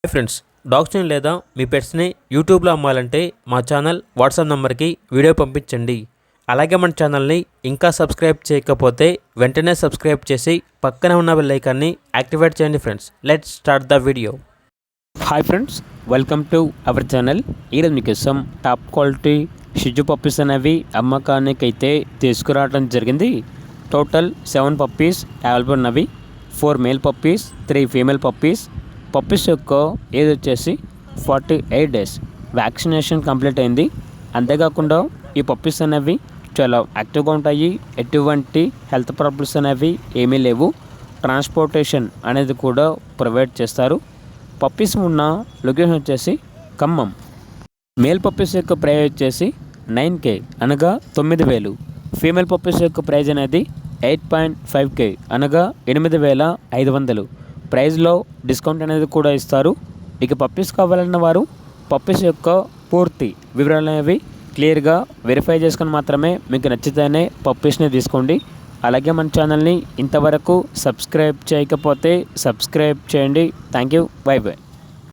Hi friends, డాగ్స్ని లేదా మీ పెట్స్ని యూట్యూబ్లో అమ్మాలంటే మా ఛానల్ వాట్సాప్ నెంబర్కి వీడియో పంపించండి. అలాగే మన ఛానల్ని ఇంకా సబ్స్క్రైబ్ చేయకపోతే వెంటనే సబ్స్క్రైబ్ చేసి పక్కనే ఉన్న బెల్ ఐకాన్ని యాక్టివేట్ చేయండి. Friends, let's start the video. Hi friends, welcome to our channel. ఈరోజు మీకోసం టాప్ క్వాలిటీ షిజు పప్పీస్ అనేవి అమ్మకానికి అయితే తీసుకురావడం జరిగింది. టోటల్ 7 పప్పీస్ అవైలబుల్ ఉన్నవి. 4 male puppies, 3 female puppies. Puppies యొక్క ఏజ్ వచ్చేసి 48 డేస్. వ్యాక్సినేషన్ కంప్లీట్ అయింది. అంతేకాకుండా ఈ పప్పీస్ అనేవి చాలా యాక్టివ్గా ఉంటాయి. ఎటువంటి హెల్త్ ప్రాబ్లమ్స్ అనేవి ఏమీ లేవు. ట్రాన్స్పోర్టేషన్ అనేది కూడా ప్రొవైడ్ చేస్తారు. పప్పీస్ ఉన్న లొకేషన్ వచ్చేసి ఖమ్మం. మేల్ పప్పీస్ యొక్క ప్రైజ్ వచ్చేసి 9K అనగా 9,000. ఫీమేల్ పప్పీస్ యొక్క ప్రైజ్ అనేది 8.5K అనగా 8,500. ప్రైజ్లో డిస్కౌంట్ అనేది కూడా ఇస్తారు. ఇక పప్పీస్ కావాలన్న వారు పప్పీస్ యొక్క పూర్తి వివరాలు అనేవి క్లియర్గా వెరిఫై చేసుకొని మాత్రమే మీకు నచ్చితేనే పప్పీస్ని తీసుకోండి. అలాగే మన ఛానల్ని ఇంతవరకు సబ్స్క్రైబ్ చేయకపోతే సబ్స్క్రైబ్ చేయండి. Thank you. By by.